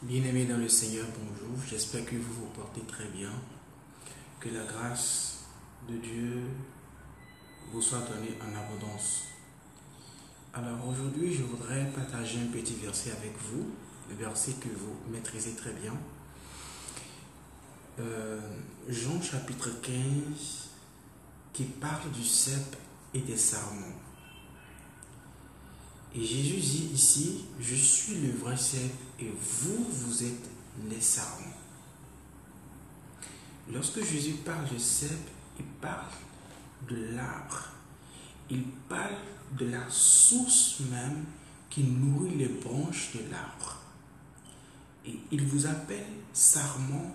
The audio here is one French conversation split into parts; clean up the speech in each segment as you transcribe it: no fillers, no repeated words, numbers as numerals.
Bien-aimés dans le Seigneur, bonjour. J'espère que vous vous portez très bien. Que la grâce de Dieu vous soit donnée en abondance. Alors aujourd'hui, je voudrais partager un petit verset avec vous, le verset que vous maîtrisez très bien. Jean chapitre 15, qui parle du cep et des sarments. Et Jésus dit ici, je suis le vrai cep et vous, vous êtes les sarments. Lorsque Jésus parle de cep, il parle de l'arbre. Il parle de la source même qui nourrit les branches de l'arbre. Et il vous appelle sarments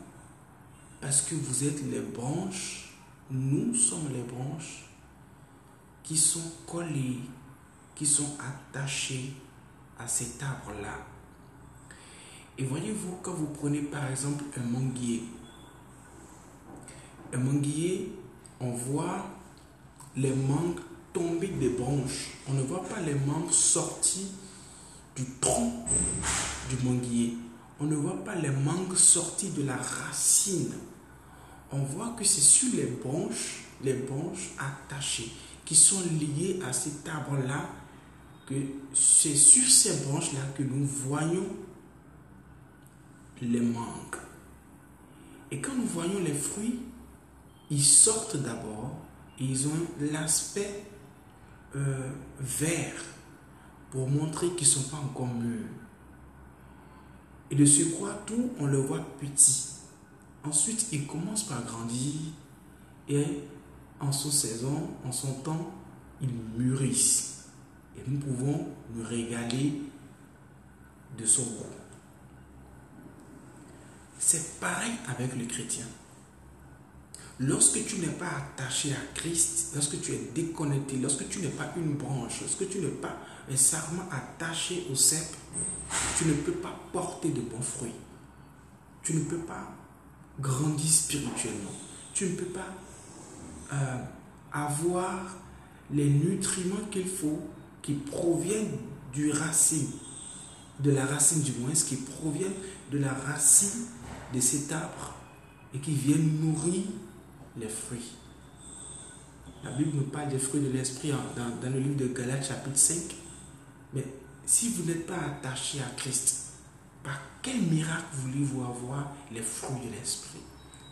parce que vous êtes les branches, nous sommes les branches qui sont collées, qui sont attachées à cet arbre-là. Et voyez-vous, quand vous prenez par exemple un manguier, on voit les mangues tomber des branches. On ne voit pas les mangues sorties du tronc du manguier. On ne voit pas les mangues sorties de la racine. On voit que c'est sur les branches attachées, qui sont liées à cet arbre-là, que c'est sur ces branches-là que nous voyons les mangues. Et quand nous voyons les fruits, ils sortent d'abord et ils ont l'aspect vert pour montrer qu'ils ne sont pas encore mûrs. Et de surcroît, tout, on le voit petit. Ensuite, ils commencent par grandir et en son saison, en son temps, ils mûrissent. Et nous pouvons nous régaler de son goût. C'est pareil avec le chrétien. Lorsque tu n'es pas attaché à Christ, lorsque tu es déconnecté, lorsque tu n'es pas une branche, lorsque tu n'es pas un sarment attaché au cep, tu ne peux pas porter de bons fruits. Tu ne peux pas grandir spirituellement. Tu ne peux pas avoir les nutriments qu'il faut, qui proviennent du racine, de la racine du moins, qui proviennent de la racine de cet arbre et qui viennent nourrir les fruits. La Bible nous parle des fruits de l'esprit dans le livre de Galates chapitre 5. Mais si vous n'êtes pas attaché à Christ, par quel miracle voulez-vous avoir les fruits de l'esprit?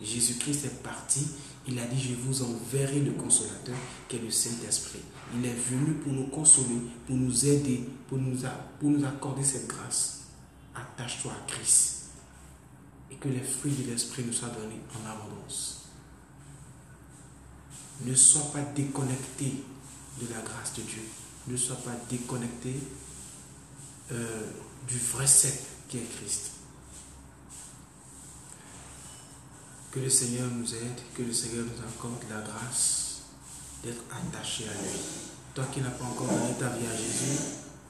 Jésus-Christ est parti, il a dit, je vous enverrai le consolateur qui est le Saint-Esprit. Il est venu pour nous consoler, pour nous aider, pour nous accorder cette grâce. Attache-toi à Christ et que les fruits de l'esprit nous soient donnés en abondance. Ne sois pas déconnecté de la grâce de Dieu. Ne sois pas déconnecté du vrai cep qui est Christ. Que le Seigneur nous aide, que le Seigneur nous accorde la grâce d'être attaché à lui. Toi qui n'as pas encore donné ta vie à Jésus,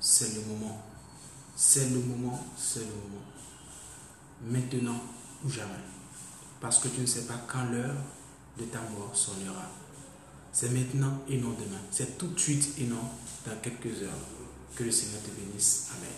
c'est le moment. C'est le moment, c'est le moment. Maintenant ou jamais. Parce que tu ne sais pas quand l'heure de ta mort sonnera. C'est maintenant et non demain. C'est tout de suite et non dans quelques heures. Que le Seigneur te bénisse. Amen.